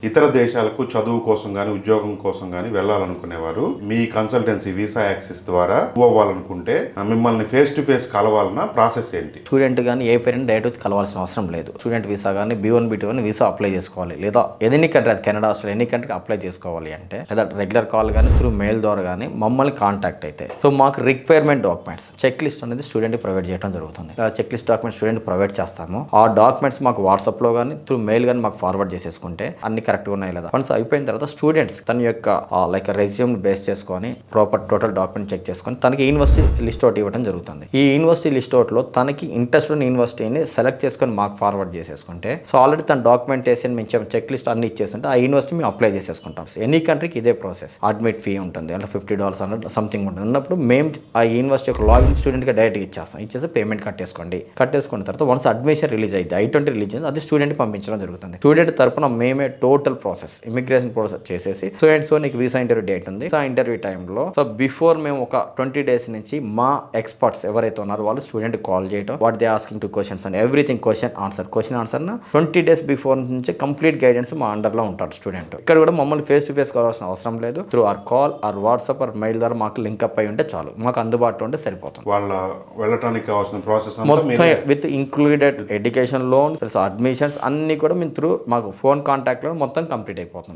ఇతర దేశాలకు చదువు కోసం కానీ ఉద్యోగం కోసం కానీ వెళ్ళాలనుకునేవారు మీ కన్సల్టెన్సీ వీసా యాక్సిస్ ద్వారా మూవ్ అవ్వాలనుకుంటే మిమ్మల్ని ఫేస్ టు ఫేస్ కలవాలన్న ప్రాసెస్ ఏంటి? స్టూడెంట్ కానీ ఏ పేరెంట్ డైరెక్ట్ వచ్చి కలవాల్సిన అవసరం లేదు. స్టూడెంట్ వీసా కానీ B1 B2 అని వీసా అప్లై చేసుకోవాలి, లేదా ఎనీ కంట్రీ, అది కెనడా, ఆస్ట్రేలియా ఎనీ కంట్రీకి అప్లై చేసుకోవాలి అంటే, లేదా రెగ్యులర్ కాల్ కానీ త్రూ మెయిల్ ద్వారా కానీ మమ్మల్ని కాంటాక్ట్ అయితే, సో మాకు రిక్వైర్మెంట్ డాక్యుమెంట్స్ చెక్ లిస్ట్ అనేది స్టూడెంట్ ప్రొవైడ్ చేయడం జరుగుతుంది. Check list documents student provide చేస్తాము. ఆ డాక్యుమెంట్స్ మాకు వాట్సాప్లో కానీ త్రూ మెయిల్ కానీ మాకు ఫార్వర్డ్ చేసేసుకుంటే అన్ని కరెక్ట్గా ఉన్నాయి లేదా వన్స్ అయిపోయిన తర్వాత స్టూడెంట్స్ తన యొక్క రెజ్యూమ్ బేస్ చేసుకొని ప్రాపర్ టోటల్ డాక్యుమెంట్ చెక్ చేసుకొని తనకి యూనివర్సిటీ లిస్ట్ అవుట్ ఇవ్వడం జరుగుతుంది. ఈ యూనివర్సిటీ లిస్ట్ అవుట్లో తనకి ఇంట్రెస్ట్ ఉన్న యూనివర్సిటీని సెలెక్ట్ చేసుకొని మాకు ఫార్వర్డ్ చేసేసుకుంటే, సో ఆల్రెడీ తన డాక్యుమెంటేషన్ మేము చెక్ లిస్ట్ అన్ని ఇచ్చేస్తుంటే ఆ యూనివర్సిటీ మేము అప్లై చేసేసుకుంటాం. ఎనీ కంట్రీకి ఇదే ప్రాసెస్. అడ్మిట్ ఫీ ఉంటుంది, అంటే $50 అన్నట్టు సంథింగ్ ఉంటుంది. ఉన్నప్పుడు మేము ఆ యూనివర్సిటీ యొక్క లాగిన్ స్టూడెంట్గా డైరెక్ట్గా ఇచ్చేస్తాం. ఇచ్చేసి పేమెంట్ కట్టేసుకున్న తర్వాత వన్స్ అడ్మిషన్ రిలీజ్ అయితే I-20 రిలీజ్ అయింది, అది స్టూడెంట్ పంపించడం జరుగుతుంది. స్టూడెంట్ తరపున మేమే టోటల్ ప్రాసెస్ ఇమిగ్రేషన్ ప్రాసెస్ చేసేసి, సో నీకు వీసా ఇంటర్వ్యూ డేట్ ఉంది, వీసా ఇంటర్వ్యూ టైంలో సో బిఫోర్ మేము ఒక 20 days నుంచి మా ఎక్స్పర్ట్స్ ఎవరైతే ఉన్నారో వాళ్ళు స్టూడెంట్ కాల్ చేయడం, what they asking to questions and everything question answer 20 days before నుంచి కంప్లీట్ గైడెన్స్ మా అండర్లో ఉంటాడు స్టూడెంట్. ఇక్కడ కూడా మమ్మల్ని ఫేస్ టు ఫేస్ కావాల్సిన అవసరం లేదు. Through or call or WhatsApp or mail ద్వారా మాకు లింక్ అప్ అయి ఉంటే చాలు, మాకు అందుబాటులో ఉంటే సరిపోతుంది. వాళ్ళ వెళ్ళటానికి కావాల్సిన ప్రాసెస్ మొత్తం with included education loans, admissions అన్ని కూడా మేము త్రూ మాకు ఫోన్ కాంటాక్ట్లో మొత్తం కంప్లీట్ అయిపోతుంది.